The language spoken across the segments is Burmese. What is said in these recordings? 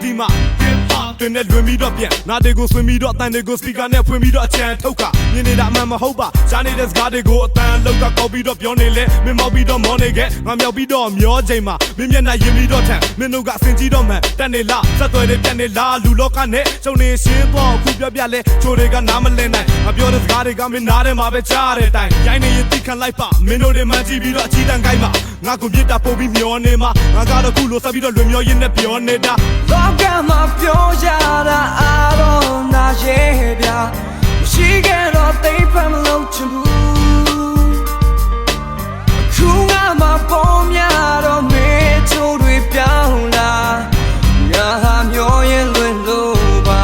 ဒီမှာ hip hop တင်တဲ့လွင်ပြီးတော့ပြန်နာတွေကိုဆွင်ပြီးတော့အတန်တွေကို speaker နဲ့ဖွင့်ပြီးတော့အချမ်းထုတ်ခါမြင်နေတာအမှန်မဟုတ်ပါရှားနေတဲ့စကားတွေကိုအတန်လောက်ကကောက်ပြီးတော့ပြောနေလေမင်းမောက်ပြီးတော့မောနေခဲ့ငါမြောက်ပြီးတော့မျောချိန်မှာမင်းမျက်နှာရင်ပြီးတော့ထန်မင်းတို့ကအစင်ကြီးတော့မှန်တက်နေလားဆက်သွယ်နေပြတ်နေလားလူလောကနဲ့ကျုံနေရှင်းပေါ့ခုပြပြလဲချိုတွေကနားမလည်နိုင်ငါပြောတဲ့စကားတွေကမင်းနားထဲမှာပဲကြားတဲ့အတိုင်းရိုင်းနေရင်သိခံလိုက်ပါမင်းတို့တွေမှကြည့်ပြီးတော့အချီတန်ခိုင်းပါငါကွန်ပျူတာပို့ပြီးမျောနေမှာငါကတော့ခုလိုဆက်ပြီးတော့လွင်မျောရင်းနဲ့ပြောနေတာလောကမှာပြောရတာအားလုံးနာရဲ့ဗျာမရှိခဲ့တော့သိဖမ်းမလို့ချင်ဘူးခုငါမှာပေါ်များတော့မေချိုးတွေပြောင်းလာငါဟာမျောရင်လွင်လို့ပါ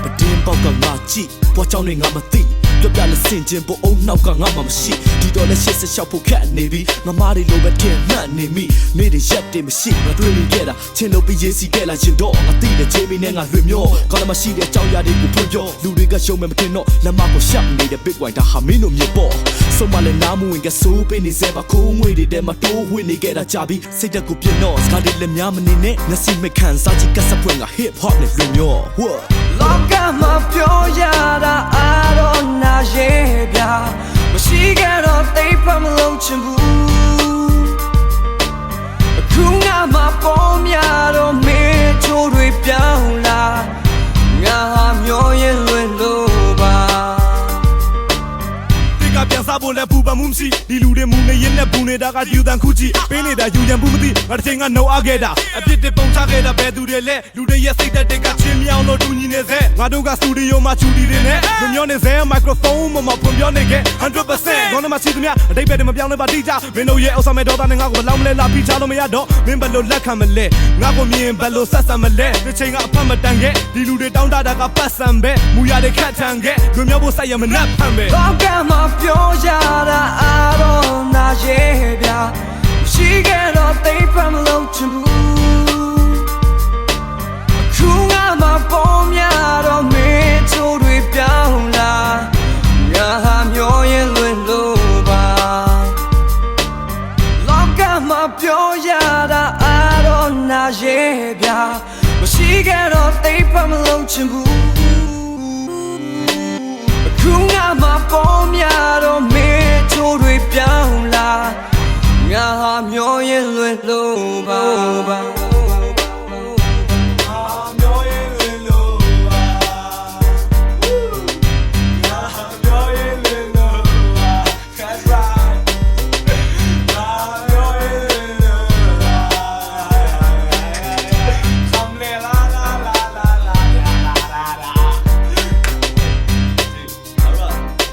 ပတင်းပေါက်ကငါကြည့်ပွားချောင်းနေငါမသိပြပြလက်စင်ချင်းပေါ်အောင်နောက်ကငါမှမရှိဒီတော့လက်ရှစ်ဆက်လျှောက်ဖို့ခက်နေပြီငါမားတွေလိုပဲတင်မှတ်နေမိနေတွေရက်တင်မရှိငါတွေ့နေခဲ့တာချင်းလို့ပြီးရေးစီခဲ့လာရင်တော့အတိတဲ့ချင်းမင်းနဲ့ငါလွင်မျောကောင်းလည်းမရှိတဲ့ကြောက်ရတွေကိုဖွင့်ပြောလူတွေကရှုံးမယ်မတင်တော့လက်မကိုရှက်နေတဲ့ big white ဒါဟာမင်းတို့မြေပေါ့ဆုံးမလဲနားမဝင်ကစိုးပေးနေစေပါခိုးငွေတွေထဲမှာတိုးဝင်နေခဲ့တာကြပြီစိတ်တက်ကိုပြင်းတော့စကားတွေလည်းများမနေနဲ့ငါစီမခံစားချစ်ကစပွင့်က hip hop နဲ့လွင်မျောလောကမှာပြောရတာအားလုံးနာရဲ့ဗျာမရှိခဲ့တော့သိဖမ်းမလို့ချင်ဘူးအခုငါမှာပေါ်များတော့မေချိုးတွေပြောင်းလာငါဟာမျောရင်လွင်လို့ပါပြန်စားဖို့လည်းပူပန်မှုမရှိဒီလူတွေမူနေရင်နဲ့ပူနေတာကယူတန်ခုကြည့်ပေးနေတာယူရန်ဘူးမသိငါတစ်ချိန်ကနှုတ်အားခဲ့တာအပြစ်တွေပုံချခဲ့တာဘယ်သူတွေလဲလူတွေရဲ့စိတ်တွေကချင်းမြောင်လို့တူညီနေစေငါတို့ကစတူဒီယိုမှာချူတီတွေနဲ့မမျောနေစေမိုက်ခရိုဖုန်းမှာဖွင့်ပြောနေခဲ့ 100% ခေါင်းထဲမှာရှိသမျှအတိတ်ပဲတွေမပြောင်းလဲပါတိကျမင်းတို့ရဲ့ဥစ္စာမဲ့ဒေါသနဲ့ငါ့ကိုဘယ်လောက်မလဲလာပြီးချလို့မရတော့မင်းဘယ်လိုလက်ခံမလဲငါ့ကိုမြင်ဘယ်လိုဆက်ဆံမလဲဒီချိန်ကအဖတ်မတန်ခဲ့ဒီလူတွေတောင်းတတာကပတ်စံပဲမူရတဲ့ခတ်ထန်ခဲ့လွင်မြောက်ဖို့စိုက်ရမနှက်ဖန်ပဲလောကမှာပြောရတာအားလုံးနာရဲ့ဗျာရှိခဲ့တော့သိဖမ်းမလို့ချင်ဘူးခုငါမှာပေါ်များတော့မေချိုးတွေပြောင်းလာငါဟာမျောရင်လွင်လို့ပါလောကမှာပြောရတာအားလုံးနာရဲ့ဗျာမရှိခဲ့တော့သိဖမ်းမလို့ချင်ဘူးခုငါမှာပေါ်များတော့မေချိုးတွေပြောင်းလာငါဟာမျောရင်လွင်လို့ပါ